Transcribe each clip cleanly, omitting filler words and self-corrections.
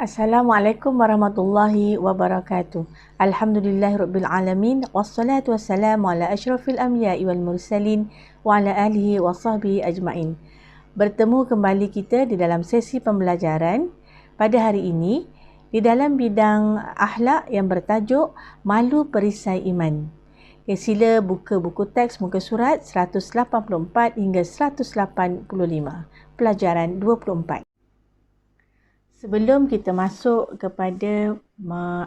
Assalamualaikum warahmatullahi wabarakatuh. Alhamdulillahirabbil alamin wassalatu wassalamu ala asyrafil anbiya'i wal mursalin wa ala alihi wa sahbihi ajmain. Bertemu kembali kita di dalam sesi pembelajaran pada hari ini di dalam bidang akhlak yang bertajuk Malu Perisai Iman. Sila buka buku teks muka surat 184 hingga 185. Pelajaran 24. Sebelum kita masuk kepada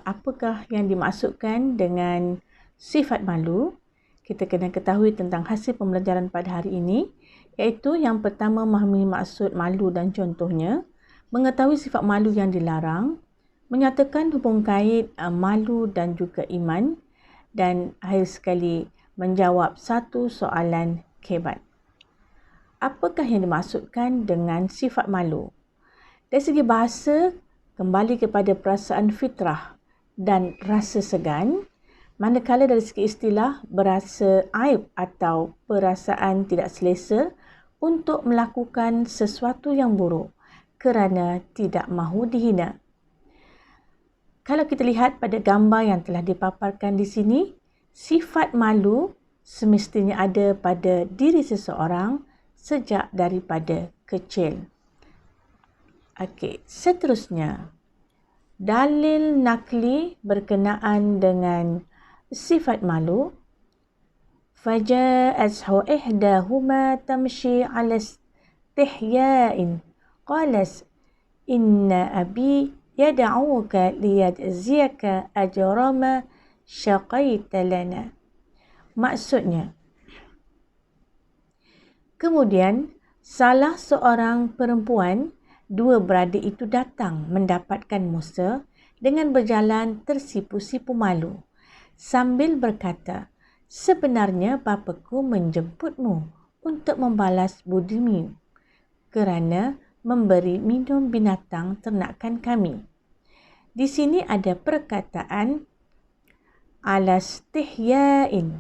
apakah yang dimaksudkan dengan sifat malu, kita kena ketahui tentang hasil pembelajaran pada hari ini, iaitu yang pertama memahami maksud malu dan contohnya, mengetahui sifat malu yang dilarang, menyatakan hubung kait malu dan juga iman, dan akhir sekali menjawab satu soalan kebat. Apakah yang dimaksudkan dengan sifat malu? Dari segi bahasa, kembali kepada perasaan fitrah dan rasa segan, manakala dari segi istilah berasa aib atau perasaan tidak selesa untuk melakukan sesuatu yang buruk kerana tidak mahu dihina. Kalau kita lihat pada gambar yang telah dipaparkan di sini, sifat malu semestinya ada pada diri seseorang sejak daripada kecil. Okey, seterusnya, dalil nakli berkenaan dengan sifat malu. Faja'athu ihdahuma tamshi 'ala istihya'in qalat inna abi yad'uka liyajziyaka ajra ma syaqaita lana. Maksudnya, kemudian salah seorang perempuan, dua beradik itu datang mendapatkan Musa dengan berjalan tersipu-sipu malu sambil berkata, sebenarnya bapaku menjemputmu untuk membalas budimu kerana memberi minum binatang ternakan kami. Di sini ada perkataan alastihyain.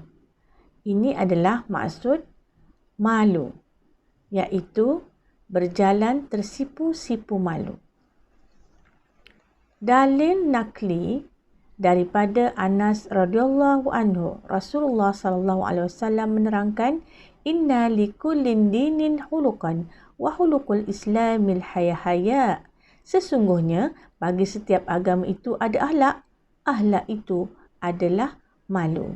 Ini adalah maksud malu, iaitu berjalan tersipu-sipu malu. Dalil nakli daripada Anas radhiyallahu anhu, Rasulullah sallallahu alaihi wasallam menerangkan, inna likullin dinin hulukan wa hulukul islamil haya. Sesungguhnya bagi setiap agama itu ada akhlak, akhlak itu adalah malu.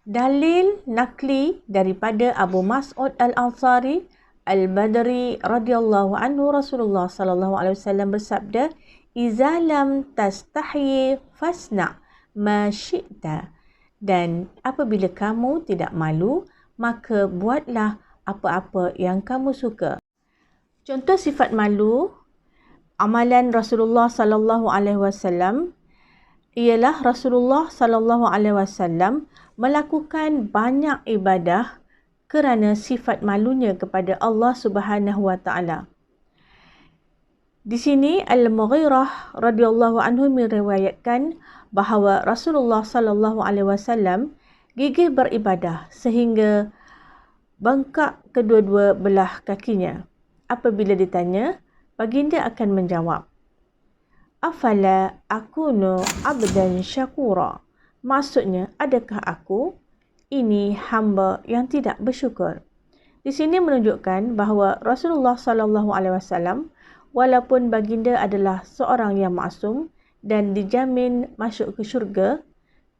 Dalil nakli daripada Abu Mas'ud Al-Ansari Al-Badri radhiyallahu anhu, Rasulullah sallallahu alaihi wasallam bersabda, "Iza lam tastahi fasna ma syi'ta." Dan apabila kamu tidak malu, maka buatlah apa-apa yang kamu suka. Contoh sifat malu amalan Rasulullah sallallahu alaihi wasallam ialah Rasulullah sallallahu alaihi wasallam melakukan banyak ibadah kerana sifat malunya kepada Allah Subhanahu wa taala. Di sini Al-Mughirah radhiyallahu anhu meriwayatkan bahawa Rasulullah sallallahu alaihi wasallam gigih beribadah sehingga bengkak kedua-dua belah kakinya. Apabila ditanya, baginda akan menjawab, afala akunu abdan syakura. Maksudnya, adakah aku ini hamba yang tidak bersyukur? Di sini menunjukkan bahawa Rasulullah sallallahu alaihi wasallam walaupun baginda adalah seorang yang maksum dan dijamin masuk ke syurga,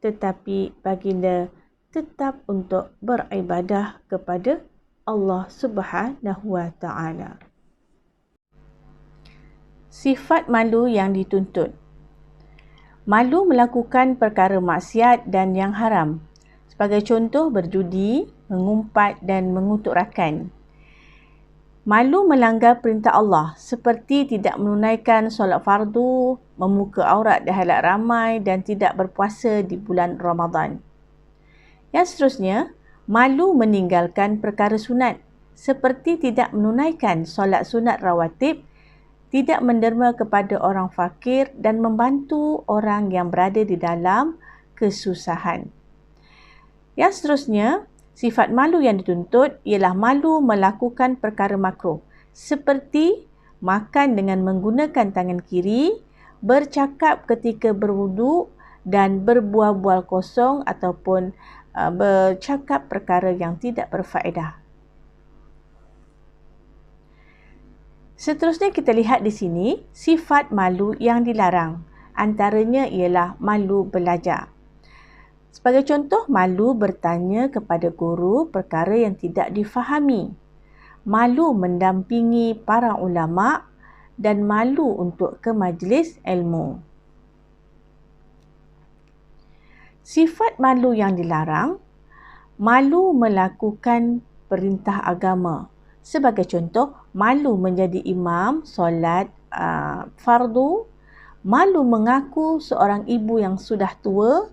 tetapi baginda tetap untuk beribadah kepada Allah Subhanahu wa taala. Sifat malu yang dituntut. Malu melakukan perkara maksiat dan yang haram. Sebagai contoh, berjudi, mengumpat dan mengutuk rakan. Malu melanggar perintah Allah seperti tidak menunaikan solat fardu, membuka aurat di halayak ramai dan tidak berpuasa di bulan Ramadan. Yang seterusnya, malu meninggalkan perkara sunat seperti tidak menunaikan solat sunat rawatib, tidak menderma kepada orang fakir dan membantu orang yang berada di dalam kesusahan. Yang seterusnya, Sifat malu yang dituntut ialah malu melakukan perkara makruh seperti makan dengan menggunakan tangan kiri, bercakap ketika berwuduk dan berbual-bual kosong ataupun bercakap perkara yang tidak berfaedah. Seterusnya kita lihat di sini sifat malu yang dilarang. Antaranya ialah malu belajar. Sebagai contoh, malu bertanya kepada guru perkara yang tidak difahami. Malu mendampingi para ulama dan malu untuk ke majlis ilmu. Sifat malu yang dilarang, malu melakukan perintah agama. Sebagai contoh, malu menjadi imam solat fardu, malu mengaku seorang ibu yang sudah tua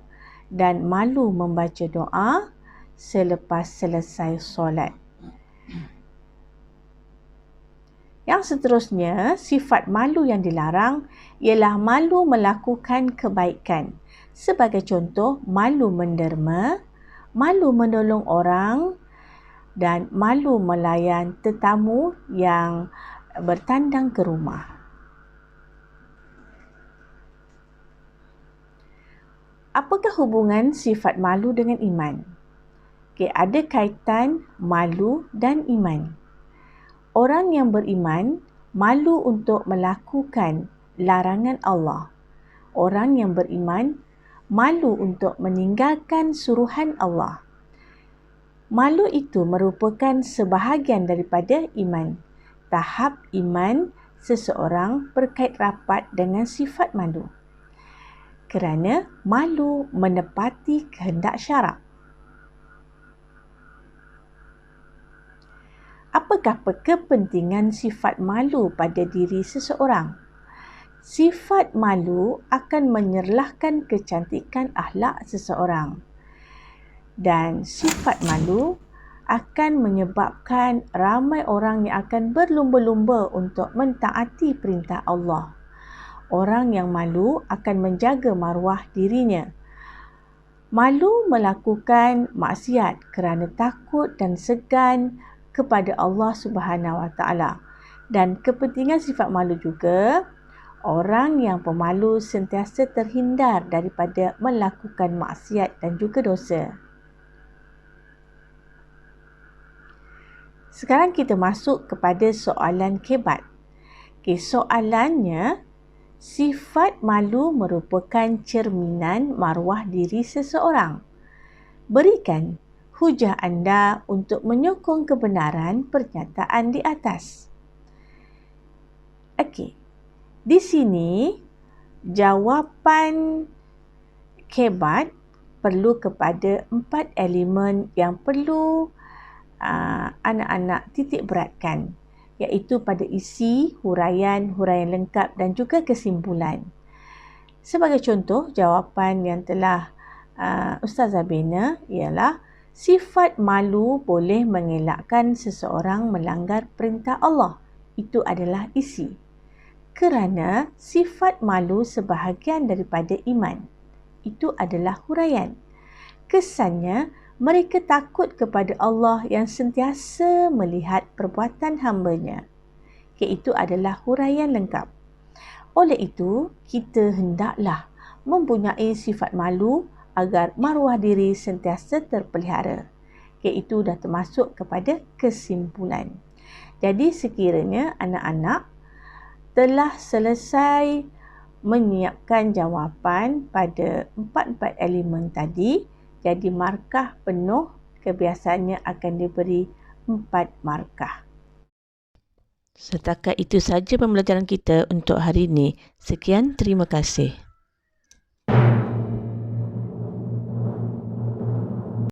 dan malu membaca doa selepas selesai solat. Yang seterusnya, sifat malu yang dilarang ialah malu melakukan kebaikan. Sebagai contoh, malu menderma, malu menolong orang dan malu melayan tetamu yang bertandang ke rumah. Apakah hubungan sifat malu dengan iman? Ada kaitan malu dan iman. Orang yang beriman malu untuk melakukan larangan Allah. Orang yang beriman malu untuk meninggalkan suruhan Allah. Malu itu merupakan sebahagian daripada iman. Tahap iman seseorang berkait rapat dengan sifat malu. Kerana malu menepati kehendak syarak. Apakah kepentingan sifat malu pada diri seseorang? Sifat malu akan menyerlahkan kecantikan akhlak seseorang. Dan sifat malu akan menyebabkan ramai orang yang akan berlumba-lumba untuk mentaati perintah Allah. Orang yang malu akan menjaga maruah dirinya. Malu melakukan maksiat kerana takut dan segan kepada Allah Subhanahu Wa Taala. Dan kepentingan sifat malu juga, orang yang pemalu sentiasa terhindar daripada melakukan maksiat dan juga dosa. Sekarang kita masuk kepada soalan kebat. Soalannya, sifat malu merupakan cerminan maruah diri seseorang. Berikan hujah anda untuk menyokong kebenaran pernyataan di atas. Di sini jawapan kebat perlu kepada 4 elemen yang perlu anak-anak titik beratkan, iaitu pada isi, huraian lengkap dan juga kesimpulan. Sebagai contoh, jawapan yang telah Ustazah bina ialah sifat malu boleh mengelakkan seseorang melanggar perintah Allah. Itu adalah isi. Kerana sifat malu sebahagian daripada iman. Itu adalah huraian. Kesannya, mereka takut kepada Allah yang sentiasa melihat perbuatan hamba-Nya. Itu adalah huraian lengkap. Oleh itu, kita hendaklah mempunyai sifat malu agar maruah diri sentiasa terpelihara. Itu dah termasuk kepada kesimpulan. Jadi sekiranya anak-anak telah selesai menyiapkan jawapan pada 4 elemen tadi, jadi markah penuh kebiasaannya akan diberi 4 markah. Setakat itu saja pembelajaran kita untuk hari ini. Sekian, terima kasih.